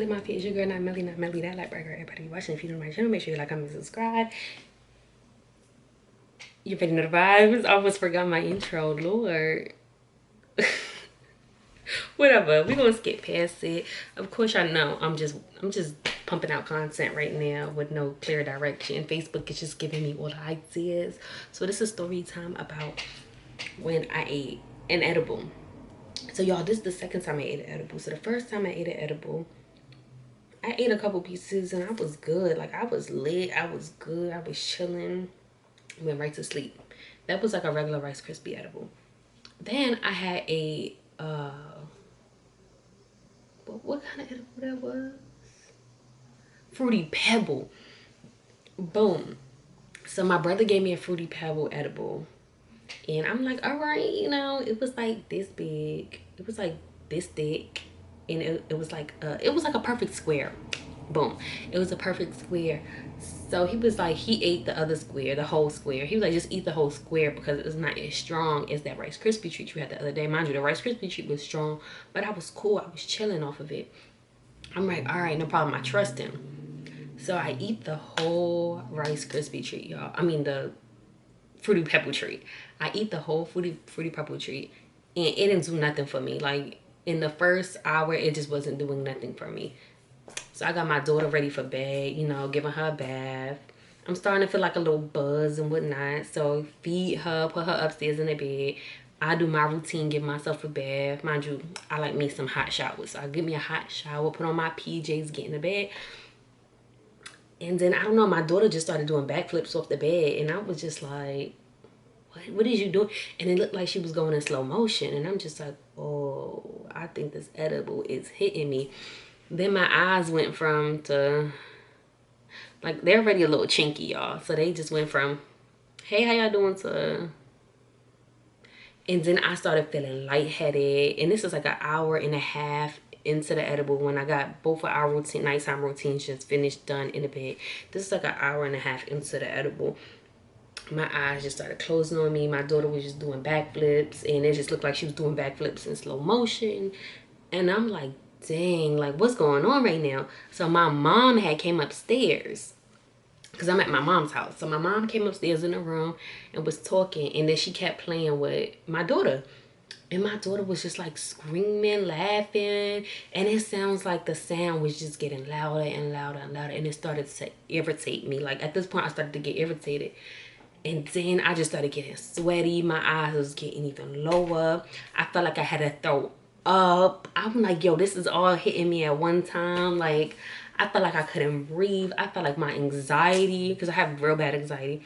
MellyMafia. It's your girl, not Melly, not Melly, that like burger. Everybody watching, if you don't my channel, make sure you like, comment, subscribe. You ready to know the vibes? I almost forgot my intro, Lord. Whatever, we're gonna skip past it. Of course, I know I'm just pumping out content right now with no clear direction. Facebook is just giving me all the ideas. So this is story time about when I ate an edible. So y'all, this is the second time I ate an edible. So the first time I ate an edible, I ate a couple pieces and I was good. Like, I was lit, I was good, I was chilling, went right to sleep. That was like a regular Rice Krispie edible. Then I had a what kind of edible that was? Fruity Pebble. Boom. So my brother gave me a Fruity Pebble edible. And I'm like, all right, you know, it was like this big. It was like this thick. And it was like a perfect square. Boom. It was a perfect square. So he was like, he ate the other square, the whole square. He was like, just eat the whole square because it's not as strong as that Rice Krispie treat you had the other day. Mind you, the Rice Krispie treat was strong, but I was cool. I was chilling off of it. I'm like, all right, no problem. I trust him. So I eat the whole Rice Krispie treat, y'all. I mean, the Fruity Pebble treat. I eat the whole Fruity Pebble treat, and it didn't do nothing for me. Like, in the first hour, it just wasn't doing nothing for me. So I got my daughter ready for bed, you know, giving her a bath. I'm starting to feel like a little buzz and whatnot. So feed her, put her upstairs in the bed. I do my routine, give myself a bath. Mind you, I like me some hot showers. So I give me a hot shower, put on my PJs, get in the bed. And then, I don't know, my daughter just started doing backflips off the bed. And I was just like, what is you doing? And it looked like she was going in slow motion. And I'm just like, oh, I think this edible is hitting me. Then my eyes went from to, like, they're already a little chinky, y'all. So they just went from, hey, how y'all doing, to, and then I started feeling lightheaded. And this is like an hour and a half into the edible when I got both of our routine, nighttime routines just finished, done in the bed. This is like an hour and a half into the edible. My eyes just started closing on me. My daughter was just doing backflips, and it just looked like she was doing backflips in slow motion. And I'm like, dang, like, what's going on right now? So my mom had came upstairs because I'm at my mom's house. So my mom came upstairs in the room and was talking, and then she kept playing with my daughter. And my daughter was just like screaming, laughing, and it sounds like the sound was just getting louder and louder and louder, and it started to irritate me. Like, at this point, I started to get irritated. And then I just started getting sweaty. My eyes was getting even lower. I felt like I had to throw up. I'm like, yo, this is all hitting me at one time. Like, I felt like I couldn't breathe. I felt like my anxiety, because I have real bad anxiety,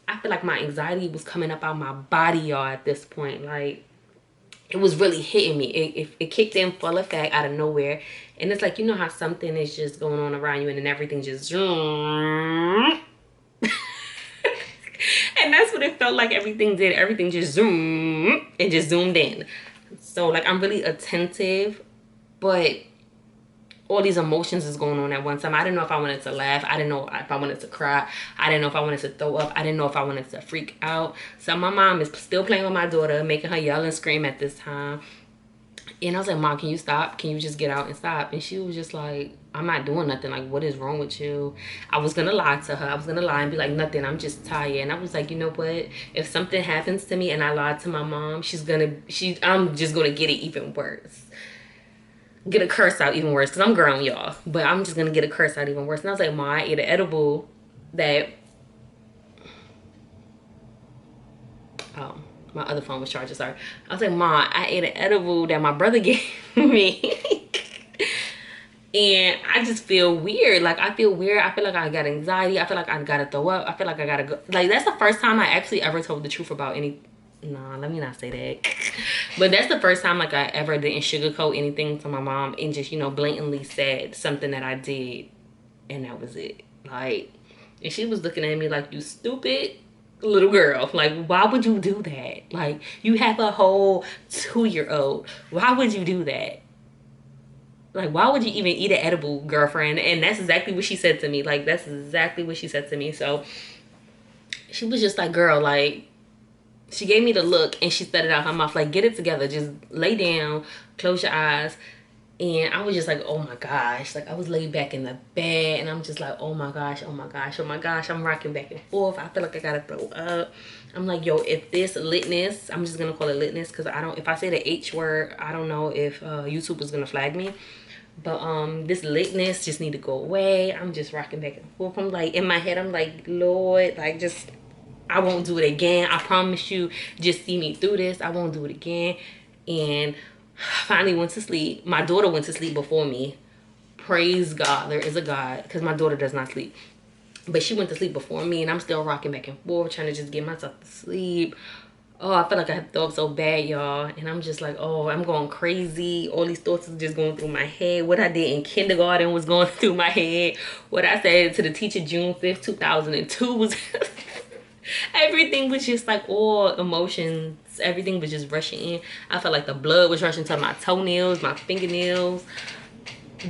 I feel like my anxiety was coming up out my body, y'all, at this point. Like, it was really hitting me. It kicked in full effect out of nowhere. And it's like, you know how something is just going on around you and then everything just and that's what it felt like. Everything did. Everything just zoomed in. So, like, I'm really attentive, but all these emotions is going on at one time. I didn't know if I wanted to laugh. I didn't know if I wanted to cry. I didn't know if I wanted to throw up. I didn't know if I wanted to freak out. So my mom is still playing with my daughter, making her yell and scream at this time. And I was like, Mom, can you stop? Can you just get out and stop? And she was just like, I'm not doing nothing. Like, what is wrong with you? I was going to lie to her. I was going to lie and be like, nothing. I'm just tired. And I was like, you know what? If something happens to me and I lied to my mom, I'm just going to get it even worse. Get a curse out even worse. Because I'm grown, y'all. But I'm just going to get a curse out even worse. And I was like, Mom, I ate an edible that... Oh, my other phone was charging, sorry. I was like, Mom, I ate an edible that my brother gave me. And I just feel weird. Like, I feel weird. I feel like I got anxiety. I feel like I gotta throw up. I feel like I gotta go. Like, that's the first time I actually ever told the truth about any... Nah, let me not say that. But that's the first time, like, I ever didn't sugarcoat anything to my mom and just, you know, blatantly said something that I did. And that was it. Like, and she was looking at me like, you stupid little girl. Like, why would you do that? Like, you have a whole 2-year-old. Why would you do that? Like, why would you even eat an edible, girlfriend? And that's exactly what she said to me. Like, that's exactly what she said to me. So she was just like, girl, like, she gave me the look and she said it out her mouth, like, get it together. Just lay down, close your eyes. And I was just like, oh my gosh. Like, I was laid back in the bed and I'm just like, oh my gosh, oh my gosh, oh my gosh. I'm rocking back and forth. I feel like I gotta throw up. I'm like, yo, if this litness, I'm just gonna call it litness because if I say the H word, I don't know if YouTube is gonna flag me. But this litness just need to go away. I'm just rocking back and forth. I'm like, in my head, I'm like, Lord, like, just, I won't do it again. I promise you, just see me through this. I won't do it again. And finally went to sleep. My daughter went to sleep before me. Praise God, there is a God, because my daughter does not sleep. But she went to sleep before me, and I'm still rocking back and forth, trying to just get myself to sleep. Oh, I feel like I throw up so bad, y'all. And I'm just like, oh, I'm going crazy. All these thoughts are just going through my head. What I did in kindergarten was going through my head. What I said to the teacher June 5th, 2002 was... everything was just like all emotions. Everything was just rushing in. I felt like the blood was rushing to my toenails, my fingernails.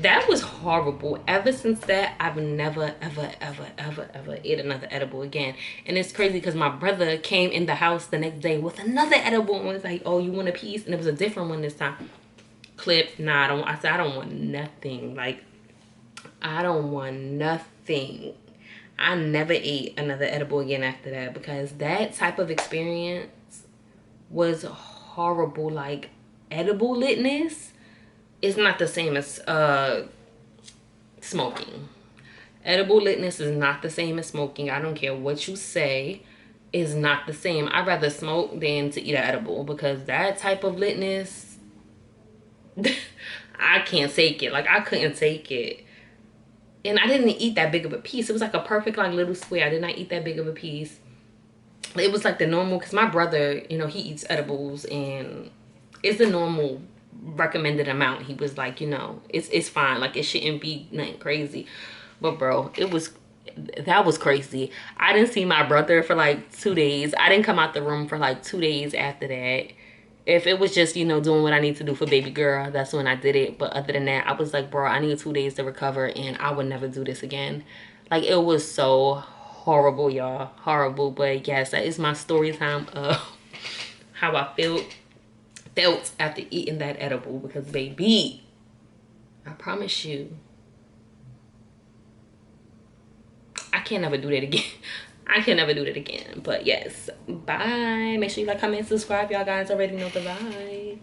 That was horrible. Ever since that, I've never, ever, ever, ever, ever ate another edible again. And it's crazy because my brother came in the house the next day with another edible and was like, oh, you want a piece? And it was a different one this time. Clip, nah, I said, I don't want nothing. Like, I don't want nothing. I never ate another edible again after that because that type of experience was horrible. Like, edible litness is not the same as smoking. Edible litness is not the same as smoking. I don't care what you say, is not the same. I'd rather smoke than to eat an edible because that type of litness, I can't take it. Like, I couldn't take it. And I didn't eat that big of a piece. It was like a perfect like little square. I did not eat that big of a piece. It was like the normal, because my brother, you know, he eats edibles and it's the normal recommended amount. He was like, you know, it's fine. Like, it shouldn't be nothing crazy. But bro, that was crazy. I didn't see my brother for like 2 days. I didn't come out the room for like 2 days after that. If it was just, you know, doing what I need to do for baby girl, that's when I did it. But other than that, I was like, bro, I need 2 days to recover and I would never do this again. Like, it was so horrible, y'all. Horrible. But yes, that is my story time of how I felt after eating that edible. Because baby, I promise you, I can't never do that again. I can never do that again. But yes, bye. Make sure you like, comment, subscribe. Y'all guys already know the vibes.